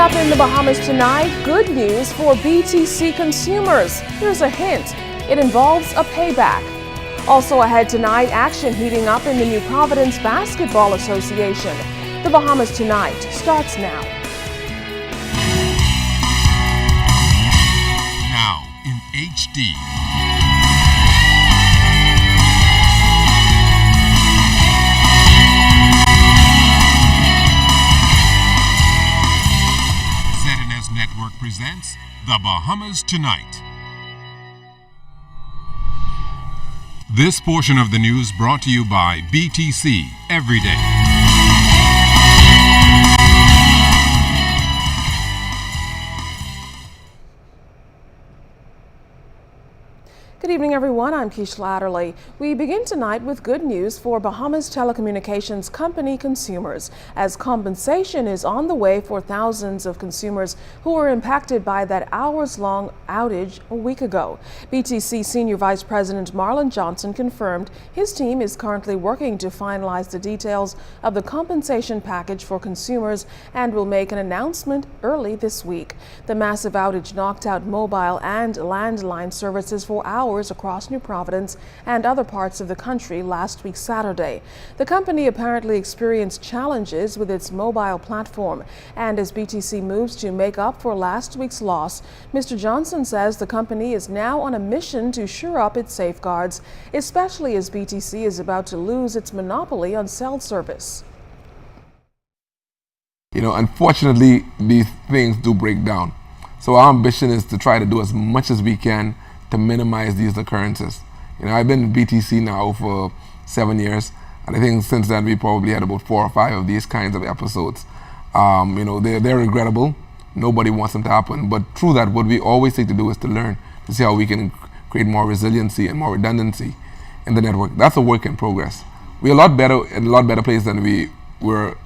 up in the Bahamas tonight, good news for BTC consumers. Here's a hint. It involves a payback. Also ahead tonight, action heating up in the New Providence Basketball Association. The Bahamas Tonight starts now. Now in HD. Network presents The Bahamas Tonight. This portion of the news brought to you by BTC Every Day. Good evening, everyone. I'm Keish Latterly. We begin tonight with good news for Bahamas Telecommunications Company consumers, as compensation is on the way for thousands of consumers who were impacted by that hours-long outage a week ago. BTC Senior Vice President Marlon Johnson confirmed his team is currently working to finalize the details of the compensation package for consumers and will make an announcement early this week. The massive outage knocked out mobile and landline services for hours across New Providence and other parts of the country last week Saturday. The company apparently experienced challenges with its mobile platform, and as BTC moves to make up for last week's loss, Mr. Johnson says the company is now on a mission to shore up its safeguards, especially as BTC is about to lose its monopoly on cell service. Unfortunately, these things do break down. So our ambition is to try to do as much as we can to minimize these occurrences. I've been in BTC now for 7 years, and I think since then we probably had about 4 or 5 of these kinds of episodes. They're regrettable. Nobody wants them to happen, but through that, what we always seek to do is to learn, to see how we can create more resiliency and more redundancy in the network. That's a work in progress. We're in a lot better place than we were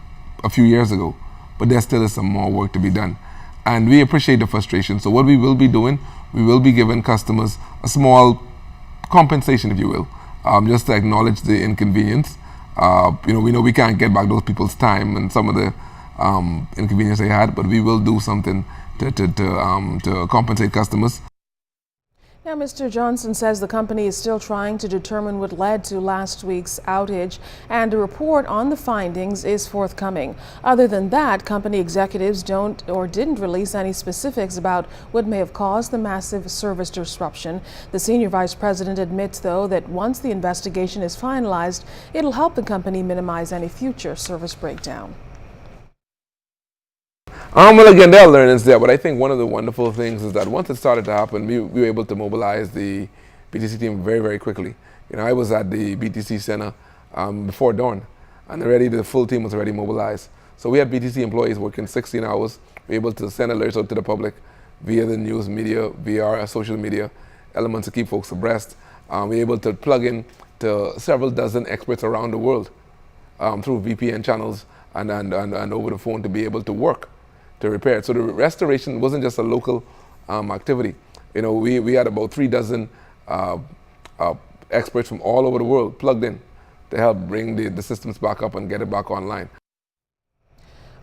a few years ago, but there still is some more work to be done. And we appreciate the frustration. So what we will be doing, we will be giving customers a small compensation, if you will, just to acknowledge the inconvenience. We know we can't get back those people's time and some of the inconvenience they had, but we will do something to compensate customers. Now, Mr. Johnson says the company is still trying to determine what led to last week's outage, and a report on the findings is forthcoming. Other than that, company executives didn't release any specifics about what may have caused the massive service disruption. The senior vice president admits, though, that once the investigation is finalized, it'll help the company minimize any future service breakdown. Well, again, there are learnings there, but I think one of the wonderful things is that once it started to happen, we were able to mobilize the BTC team very, very quickly. I was at the BTC Center before dawn, and the full team was already mobilized. So we had BTC employees working 16 hours. We were able to send alerts out to the public via the news media, via our social media elements to keep folks abreast. We were able to plug in to several dozen experts around the world through VPN channels and over the phone to be able to work to repair it. So the restoration wasn't just a local activity. We had about 3 dozen experts from all over the world plugged in to help bring the systems back up and get it back online.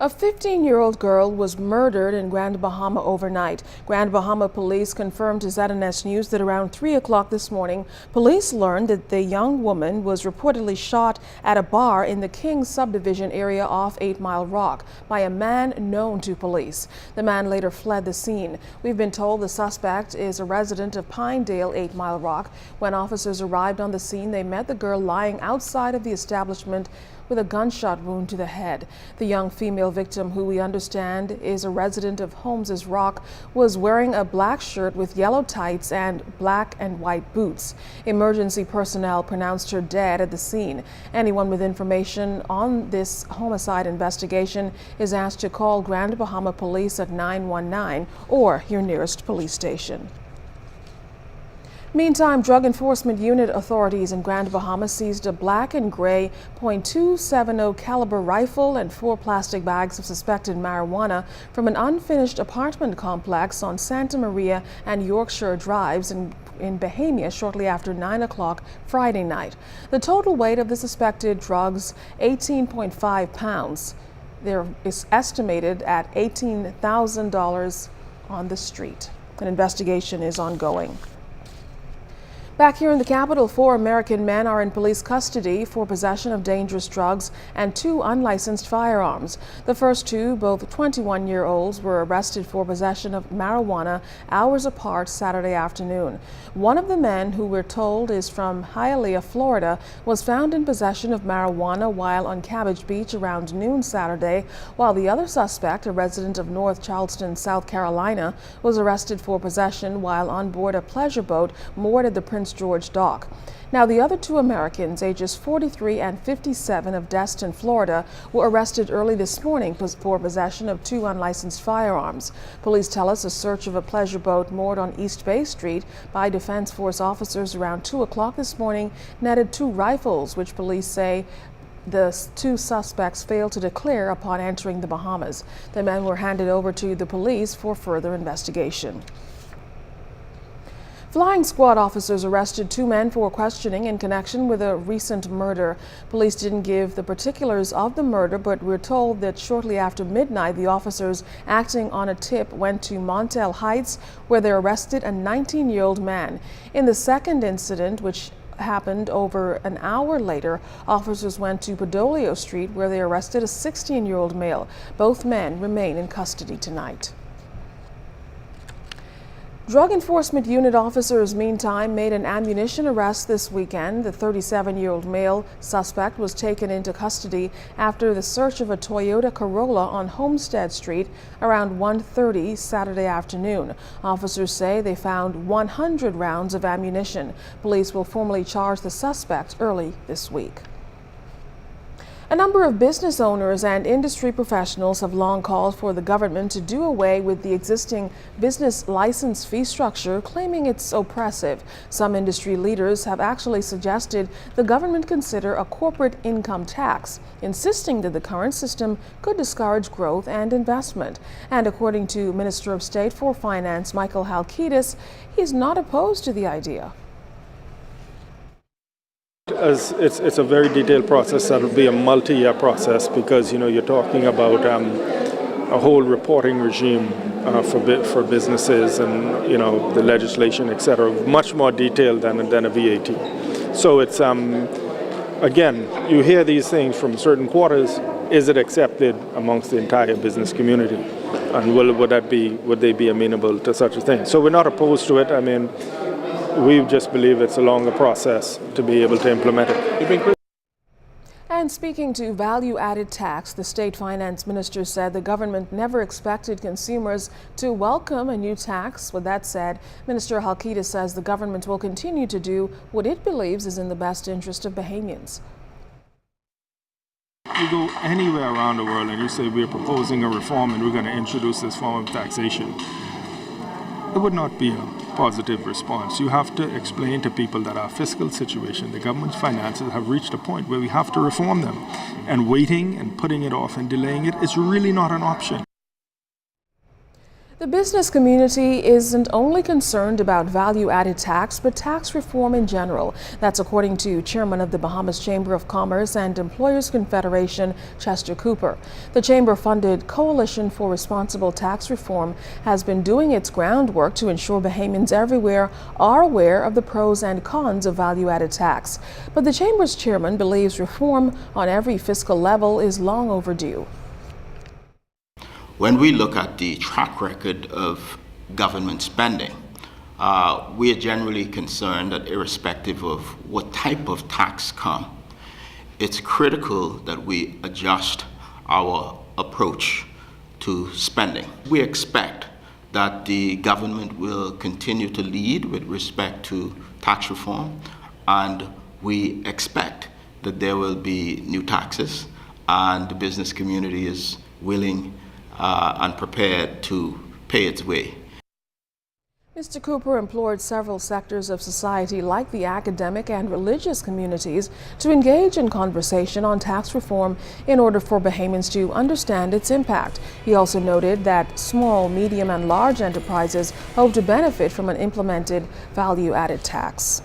A 15-year-old girl was murdered in Grand Bahama overnight. Grand Bahama police confirmed to ZNS News that around 3 o'clock this morning, police learned that the young woman was reportedly shot at a bar in the King subdivision area off 8 Mile Rock by a man known to police. The man later fled the scene. We've been told the suspect is a resident of Pinedale, 8 Mile Rock. When officers arrived on the scene, they met the girl lying outside of the establishment with a gunshot wound to the head. The young female victim, who we understand is a resident of Holmes's Rock, was wearing a black shirt with yellow tights and black and white boots. Emergency personnel pronounced her dead at the scene. Anyone with information on this homicide investigation is asked to call Grand Bahama Police at 919 or your nearest police station. Meantime, Drug Enforcement Unit authorities in Grand Bahama seized a black and gray .270 caliber rifle and 4 plastic bags of suspected marijuana from an unfinished apartment complex on Santa Maria and Yorkshire Drives in Bahamia shortly after 9 o'clock Friday night. The total weight of the suspected drugs, 18.5 pounds. There is estimated at $18,000 on the street. An investigation is ongoing. Back here in the capital, 4 American men are in police custody for possession of dangerous drugs and 2 unlicensed firearms. The first 2, both 21-year-olds, were arrested for possession of marijuana hours apart Saturday afternoon. One of the men, who we're told is from Hialeah, Florida, was found in possession of marijuana while on Cabbage Beach around noon Saturday, while the other suspect, a resident of North Charleston, South Carolina, was arrested for possession while on board a pleasure boat moored at the Prince George dock. Now, the other 2 Americans, ages 43 and 57 of Destin, Florida, were arrested early this morning for possession of 2 unlicensed firearms. Police tell us a search of a pleasure boat moored on East Bay Street by Defense Force officers around 2 o'clock this morning netted 2 rifles, which police say the 2 suspects failed to declare upon entering the Bahamas. The men were handed over to the police for further investigation. Flying squad officers arrested 2 men for questioning in connection with a recent murder. Police didn't give the particulars of the murder, but we're told that shortly after midnight, the officers acting on a tip went to Montel Heights, where they arrested a 19-year-old man. In the second incident, which happened over an hour later, officers went to Padolio Street, where they arrested a 16-year-old male. Both men remain in custody tonight. Drug Enforcement Unit officers, meantime, made an ammunition arrest this weekend. The 37-year-old male suspect was taken into custody after the search of a Toyota Corolla on Homestead Street around 1:30 Saturday afternoon. Officers say they found 100 rounds of ammunition. Police will formally charge the suspect early this week. A number of business owners and industry professionals have long called for the government to do away with the existing business license fee structure, claiming it's oppressive. Some industry leaders have actually suggested the government consider a corporate income tax, insisting that the current system could discourage growth and investment. And according to Minister of State for Finance Michael Halkitis, he's not opposed to the idea. As it's a very detailed process that will be a multi-year process, because you're talking about a whole reporting regime for businesses, and the legislation, etc., much more detailed than a VAT. So it's again, you hear these things from certain quarters. Is it accepted amongst the entire business community, and would they be amenable to such a thing? So we're not opposed to it. I mean, we just believe it's a longer process to be able to implement it. And speaking to value-added tax, the state finance minister said the government never expected consumers to welcome a new tax. With that said, Minister Halkitis says the government will continue to do what it believes is in the best interest of Bahamians. You go anywhere around the world and you say we're proposing a reform and we're going to introduce this form of taxation, it would not be a positive response. You have to explain to people that our fiscal situation, the government's finances, have reached a point where we have to reform them. And waiting and putting it off and delaying it is really not an option. The business community isn't only concerned about value-added tax, but tax reform in general. That's according to Chairman of the Bahamas Chamber of Commerce and Employers Confederation, Chester Cooper. The chamber-funded Coalition for Responsible Tax Reform has been doing its groundwork to ensure Bahamians everywhere are aware of the pros and cons of value-added tax. But the chamber's chairman believes reform on every fiscal level is long overdue. When we look at the track record of government spending, we are generally concerned that irrespective of what type of tax comes, it's critical that we adjust our approach to spending. We expect that the government will continue to lead with respect to tax reform, and we expect that there will be new taxes, and the business community is willing and prepared to pay its way. Mr. Cooper implored several sectors of society, like the academic and religious communities, to engage in conversation on tax reform in order for Bahamians to understand its impact. He also noted that small, medium, and large enterprises hope to benefit from an implemented value-added tax.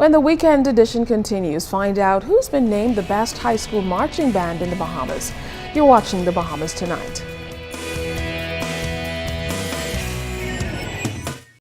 When the weekend edition continues, find out who's been named the best high school marching band in the Bahamas. You're watching the Bahamas Tonight.